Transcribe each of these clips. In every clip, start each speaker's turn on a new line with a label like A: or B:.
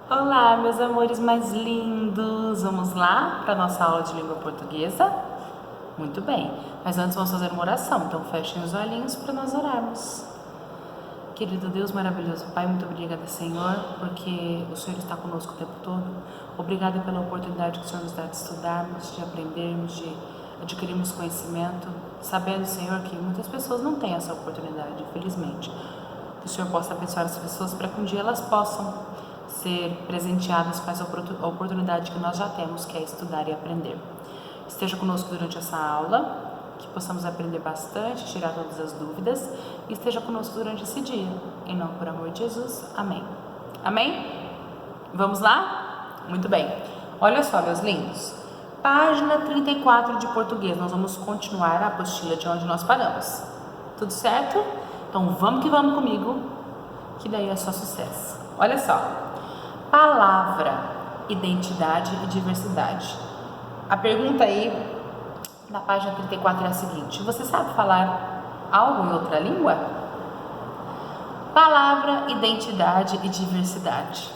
A: Olá, meus amores mais lindos! Vamos lá para a nossa aula de língua portuguesa? Muito bem, mas antes vamos fazer uma oração, então fechem os olhinhos para nós orarmos. Querido Deus maravilhoso, Pai, muito obrigada, Senhor, porque o Senhor está conosco o tempo todo. Obrigada pela oportunidade que o Senhor nos dá de estudarmos, de aprendermos, de adquirirmos conhecimento, sabendo, Senhor, que muitas pessoas não têm essa oportunidade, infelizmente. Que o Senhor possa abençoar as pessoas para que um dia elas possam ser presenteadas com essa oportunidade que nós já temos, que é estudar e aprender. Esteja conosco durante essa aula, que possamos aprender bastante, tirar todas as dúvidas, e esteja conosco durante esse dia. Em nome, por amor de Jesus. Amém. Amém? Vamos lá? Muito bem. Olha só, meus lindos. Página 34 de português. Nós vamos continuar a apostila de onde nós paramos. Tudo certo? Então vamos que vamos comigo, que daí é só sucesso. Olha só. Palavra, identidade e diversidade. A pergunta aí na página 34 é a seguinte: você sabe falar algo em outra língua? Palavra, identidade e diversidade.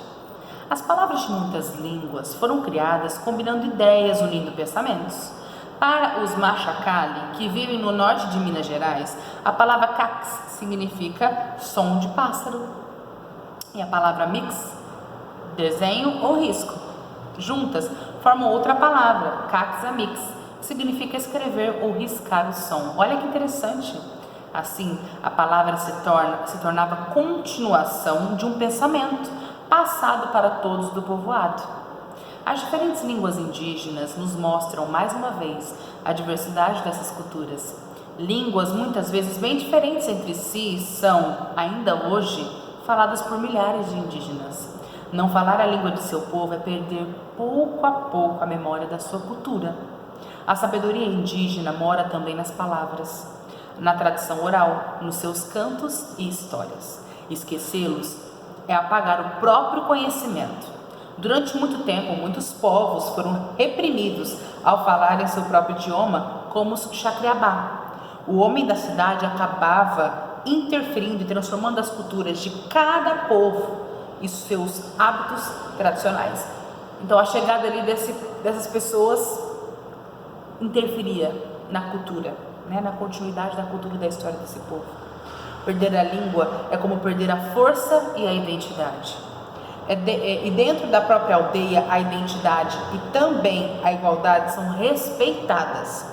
A: As palavras de muitas línguas foram criadas combinando ideias, unindo pensamentos. Para os Machacali, que vivem no norte de Minas Gerais, a palavra cax significa som de pássaro. E a palavra mix, desenho ou risco. Juntas formam outra palavra, caxamix, que significa escrever ou riscar o som. Olha que interessante. Assim, a palavra se tornava continuação de um pensamento passado para todos do povoado. As diferentes línguas indígenas nos mostram mais uma vez a diversidade dessas culturas. Línguas muitas vezes bem diferentes entre si são, ainda hoje, faladas por milhares de indígenas. Não falar a língua de seu povo é perder pouco a pouco a memória da sua cultura. A sabedoria indígena mora também nas palavras, na tradição oral, nos seus cantos e histórias. Esquecê-los é apagar o próprio conhecimento. Durante muito tempo, muitos povos foram reprimidos ao falarem seu próprio idioma, como os Xacriabá. O homem da cidade acabava interferindo e transformando as culturas de cada povo e seus hábitos tradicionais. Então a chegada ali dessas pessoas interferia na cultura, né? Na continuidade da cultura e da história desse povo. Perder a língua é como perder a força e a identidade. E dentro da própria aldeia, a identidade e também a igualdade são respeitadas.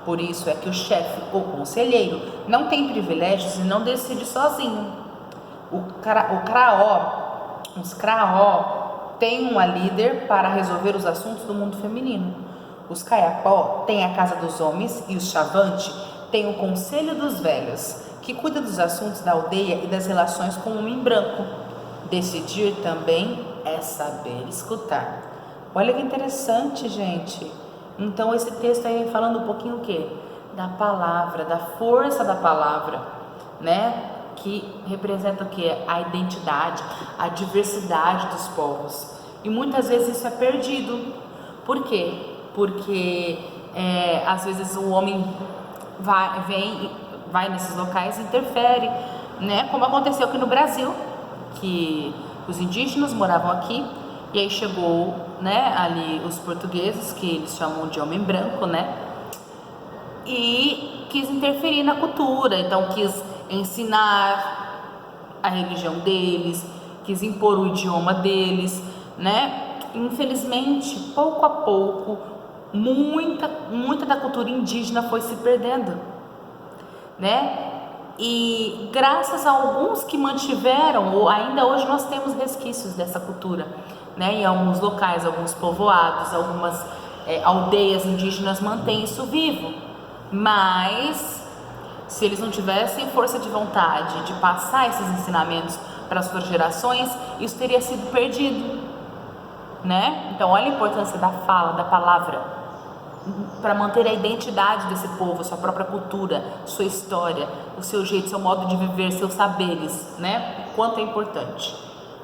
A: Por isso é que o chefe ou conselheiro não tem privilégios e não decide sozinho. Os Craó têm uma líder para resolver os assuntos do mundo feminino. Os Caiapó têm a casa dos homens e os Chavante têm o conselho dos velhos, que cuida dos assuntos da aldeia e das relações com o homem branco. Decidir também é saber escutar. Olha que interessante, gente. Então esse texto aí falando um pouquinho o quê? Da palavra, da força da palavra, né? Que representa o quê? A identidade, a diversidade dos povos. E muitas vezes isso é perdido. Por quê? Porque às vezes o homem vai nesses locais e interfere, né? Como aconteceu aqui no Brasil, que os indígenas moravam aqui e aí chegou, né, ali os portugueses, que eles chamam de homem branco, né? E quis interferir na cultura, então quis ensinar a religião deles, quis impor o idioma deles, né? Infelizmente, pouco a pouco, muita da cultura indígena foi se perdendo, né? E graças a alguns que mantiveram, ou ainda hoje nós temos resquícios dessa cultura, né? Em alguns locais, alguns povoados, algumas aldeias indígenas mantêm isso vivo. Mas se eles não tivessem força de vontade de passar esses ensinamentos para as suas gerações, isso teria sido perdido, né? Então olha a importância da fala, da palavra, para manter a identidade desse povo, sua própria cultura, sua história, o seu jeito, seu modo de viver, seus saberes, né? O quanto é importante.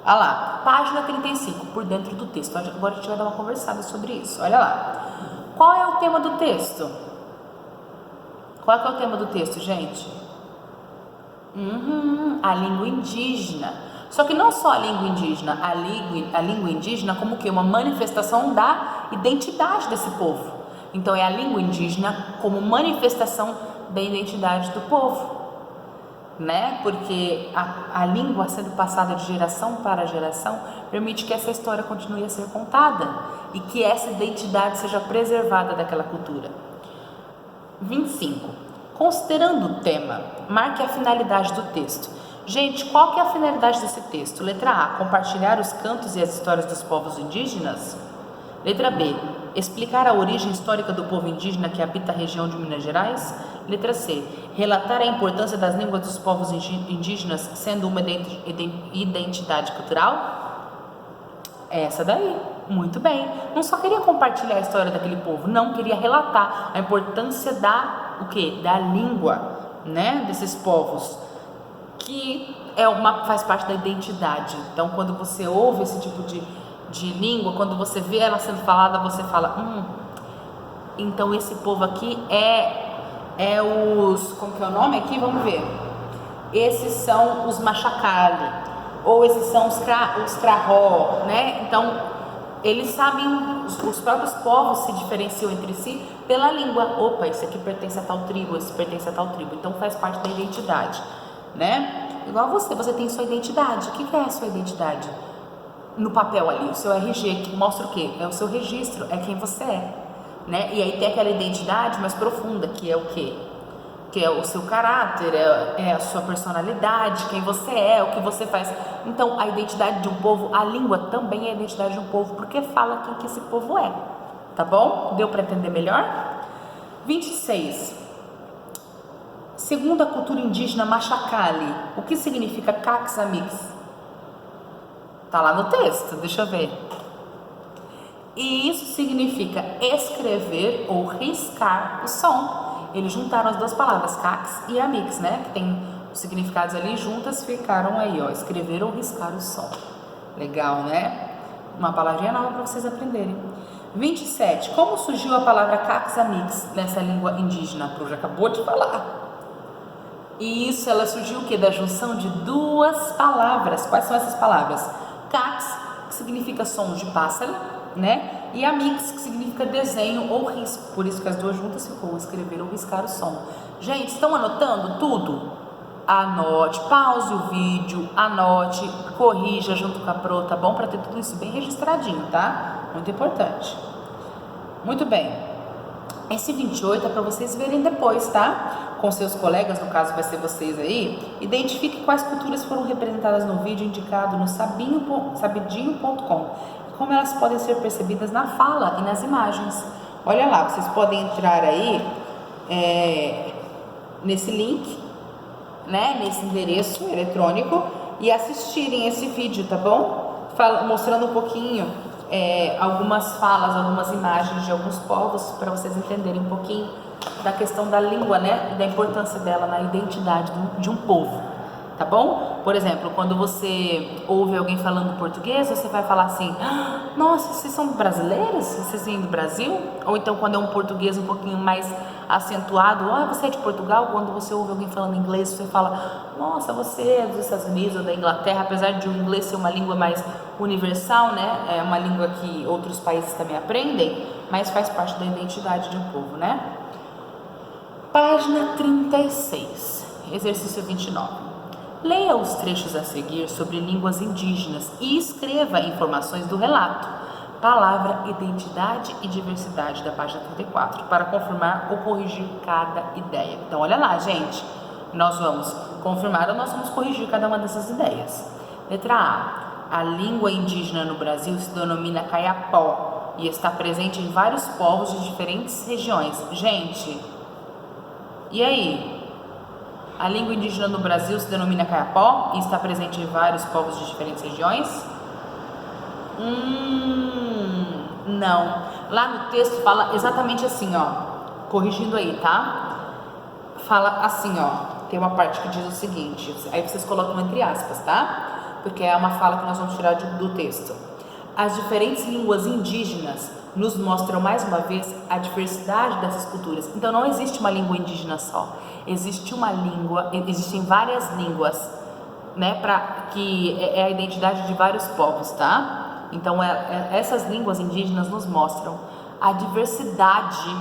A: Olha lá, página 35, por dentro do texto. Agora a gente vai dar uma conversada sobre isso. Olha lá. Qual é o tema do texto? Qual é o tema do texto, gente? A língua indígena. Só que não só a língua indígena, a língua indígena como que uma manifestação da identidade desse povo. Então é a língua indígena como manifestação da identidade do povo, né? Porque a língua sendo passada de geração para geração permite que essa história continue a ser contada e que essa identidade seja preservada daquela cultura. 25. Considerando o tema, marque a finalidade do texto. Gente, qual que é a finalidade desse texto? Letra A, compartilhar os cantos e as histórias dos povos indígenas. Letra B, explicar a origem histórica do povo indígena que habita a região de Minas Gerais. Letra C, relatar a importância das línguas dos povos indígenas sendo uma identidade cultural. Essa daí, muito bem. Não só queria compartilhar a história daquele povo, não, queria relatar a importância o quê? Da língua, né, desses povos, que faz parte da identidade. Então, quando você ouve esse tipo de língua, quando você vê ela sendo falada, você fala, então esse povo aqui como que é o nome aqui? Vamos ver. Esses são os Machacali, ou esses são os Crahó, né? Então, eles sabem, os próprios povos se diferenciam entre si pela língua. Opa, esse aqui pertence a tal tribo, esse pertence a tal tribo. Então, faz parte da identidade, né? Igual você tem sua identidade. O que é a sua identidade? No papel ali, o seu RG, que mostra o quê? É o seu registro, é quem você é, né? E aí tem aquela identidade mais profunda, que é o quê? Que é o seu caráter, é a sua personalidade, quem você é, o que você faz. Então, a identidade de um povo, a língua também é a identidade de um povo, porque fala quem que esse povo é, tá bom? Deu para entender melhor? 26. Segundo a cultura indígena Machacali, o que significa Caxamix? Tá lá no texto, deixa eu ver. E isso significa escrever ou riscar o som. Eles juntaram as duas palavras, cax e amix, né? Que tem os significados ali, juntas ficaram aí, ó, escrever ou riscar o som. Legal, né? Uma palavrinha nova para vocês aprenderem. 27. Como surgiu a palavra cax amix nessa língua indígena? A Pro já acabou de falar. E isso, ela surgiu o quê? Da junção de duas palavras. Quais são essas palavras? Cax, que significa som de pássaro, né? E amix, que significa desenho ou risco. Por isso que as duas juntas ficou escrever ou riscar o som. Gente, estão anotando tudo? Anote, pause o vídeo, anote, corrija junto com a Pro, tá bom? Para ter tudo isso bem registradinho, tá? Muito importante. Muito bem. Esse 28 é para vocês verem depois, tá? Com seus colegas, no caso vai ser vocês aí. Identifique quais culturas foram representadas no vídeo indicado no sabidinho.com e como elas podem ser percebidas na fala e nas imagens. Olha lá, vocês podem entrar aí nesse link, né? Nesse endereço eletrônico e assistirem esse vídeo, tá bom? Mostrando um pouquinho algumas falas, algumas imagens de alguns povos, para vocês entenderem um pouquinho da questão da língua, né, e da importância dela na identidade de um povo, tá bom? Por exemplo, quando você ouve alguém falando português, você vai falar assim, nossa, vocês são brasileiros? Vocês vêm do Brasil? Ou então quando é um português um pouquinho mais acentuado, você é de Portugal? Quando você ouve alguém falando inglês, você fala, nossa, você é dos Estados Unidos ou da Inglaterra, apesar de o inglês ser uma língua mais universal, né? É uma língua que outros países também aprendem, mas faz parte da identidade de um povo, né? Página 36, exercício 29. Leia os trechos a seguir sobre línguas indígenas e escreva informações do relato, palavra, identidade e diversidade da página 34, para confirmar ou corrigir cada ideia. Então, olha lá, gente, nós vamos confirmar ou nós vamos corrigir cada uma dessas ideias. Letra A língua indígena no Brasil se denomina Kayapó e está presente em vários povos de diferentes regiões. Gente, e aí? A língua indígena no Brasil se denomina Kayapó e está presente em vários povos de diferentes regiões? Não. Lá no texto fala exatamente assim, ó. Corrigindo aí, tá? Fala assim, ó. Tem uma parte que diz o seguinte, aí vocês colocam entre aspas, tá? Porque é uma fala que nós vamos tirar do texto. As diferentes línguas indígenas nos mostram mais uma vez a diversidade dessas culturas. Então não existe uma língua indígena só. Existe uma língua, existem várias línguas né, que é a identidade de vários povos, tá? Então, essas línguas indígenas nos mostram a diversidade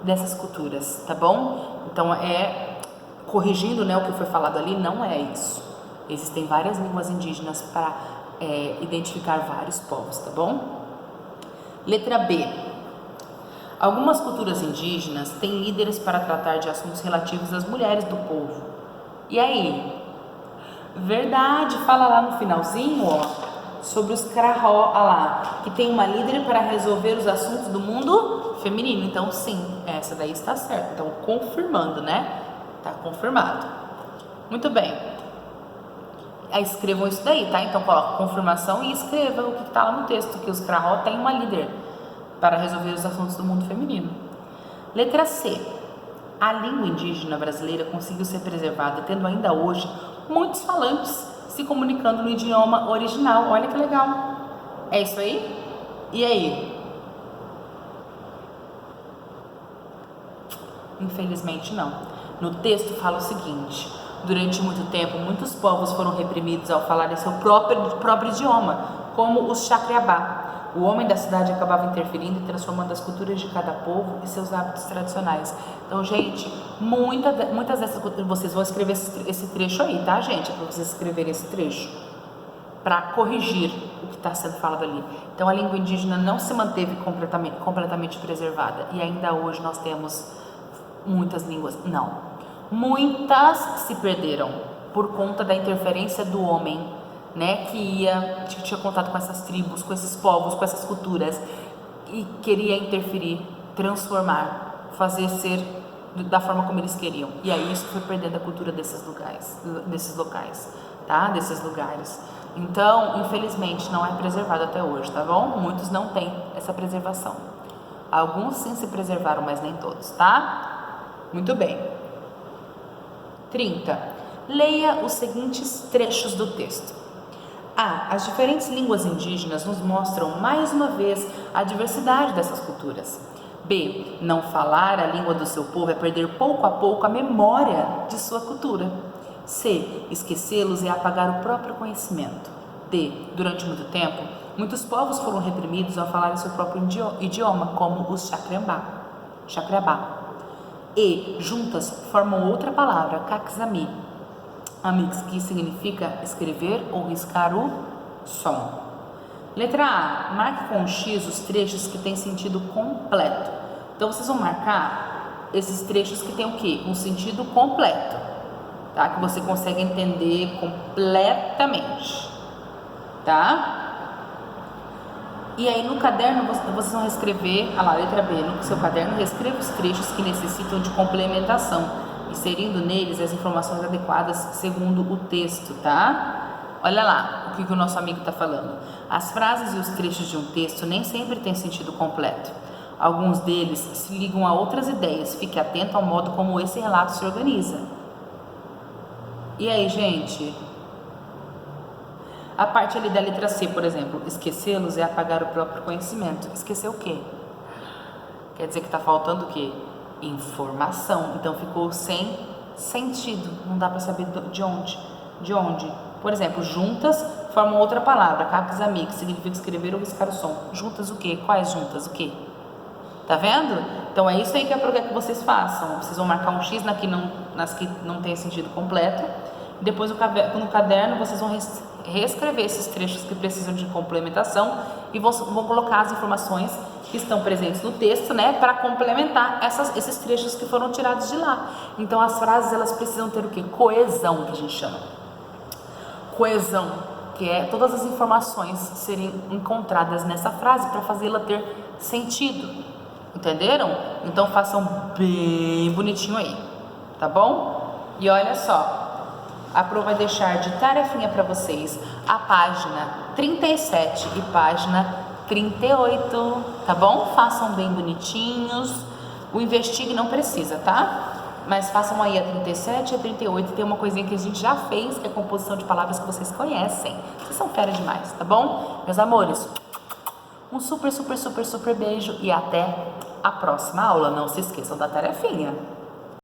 A: dessas culturas, tá bom? Então, corrigindo, né, o que foi falado ali, não é isso. Existem várias línguas indígenas para identificar vários povos, tá bom? Letra B. Algumas culturas indígenas têm líderes para tratar de assuntos relativos às mulheres do povo. E aí? Verdade, fala lá no finalzinho, ó, sobre os Krahó, lá, que tem uma líder para resolver os assuntos do mundo feminino. Então, sim, essa daí está certa. Então, confirmando, né? Tá confirmado. Muito bem. Aí escrevam isso daí, tá? Então, coloca confirmação e escreva o que está lá no texto, que os Krahó têm uma líder para resolver os assuntos do mundo feminino. Letra C. A língua indígena brasileira conseguiu ser preservada, tendo ainda hoje muitos falantes se comunicando no idioma original. Olha que legal. É isso aí? E aí? Infelizmente não. No texto fala o seguinte: durante muito tempo, muitos povos foram reprimidos ao falar em seu próprio idioma, como os Chacreabá. O homem da cidade acabava interferindo e transformando as culturas de cada povo e seus hábitos tradicionais. Então, gente, muitas dessas culturas, vocês vão escrever esse trecho aí, tá, gente? Para vocês escreverem esse trecho, para corrigir o que está sendo falado ali. Então, a língua indígena não se manteve completamente preservada. E ainda hoje nós temos muitas línguas. Não. Muitas se perderam por conta da interferência do homem, né, que tinha contato com essas tribos, com esses povos, com essas culturas e queria interferir, transformar, fazer ser da forma como eles queriam. E aí isso foi perdendo a cultura desses locais, tá? Desses lugares. Então, infelizmente, não é preservado até hoje, tá bom? Muitos não têm essa preservação. Alguns sim se preservaram, mas nem todos, tá? Muito bem. 30. Leia os seguintes trechos do texto. A. As diferentes línguas indígenas nos mostram mais uma vez a diversidade dessas culturas. B. Não falar a língua do seu povo é perder pouco a pouco a memória de sua cultura. C. Esquecê-los é apagar o próprio conhecimento. D. Durante muito tempo, muitos povos foram reprimidos ao falar em seu próprio idioma, como os Chacreabá. E. Juntas formam outra palavra, Caxami, que significa escrever ou riscar o som. Letra A. Marque com um X os trechos que têm sentido completo. Então, vocês vão marcar esses trechos que têm o quê? Um sentido completo, tá? Que você consegue entender completamente, tá? E aí, no caderno, vocês vão reescrever, letra B, no seu caderno, reescreva os trechos que necessitam de complementação, inserindo neles as informações adequadas segundo o texto, tá? Olha lá o que o nosso amigo está falando. As frases e os trechos de um texto nem sempre têm sentido completo. Alguns deles se ligam a outras ideias. Fique atento ao modo como esse relato se organiza. E aí, gente? A parte ali da letra C, por exemplo, esquecê-los é apagar o próprio conhecimento. Esquecer o quê? Quer dizer que está faltando o quê? Informação. Então ficou sem sentido, não dá para saber de onde. Por exemplo, juntas formam outra palavra, Caxami, que significa escrever ou riscar o som. Juntas o quê? Quais juntas? O quê? Tá vendo? Então é isso aí que eu quero que vocês façam. Vocês vão marcar um X nas que não tem sentido completo. Depois no caderno vocês vão reescrever esses trechos que precisam de complementação e vão colocar as informações que estão presentes no texto, né, para complementar esses trechos que foram tirados de lá. Então as frases elas precisam ter o quê? Coesão, que a gente chama. Coesão, que é todas as informações serem encontradas nessa frase para fazê-la ter sentido. Entenderam? Então façam bem bonitinho aí, tá bom? E olha só, a Pro vai deixar de tarefinha para vocês a página 37 e página 38, tá bom? Façam bem bonitinhos. O investigue não precisa, tá? Mas façam aí a 37 e a 38. Tem uma coisinha que a gente já fez, que é a composição de palavras que vocês conhecem. Vocês são fera demais, tá bom? Meus amores, um super beijo e até a próxima aula. Não se esqueçam da tarefinha.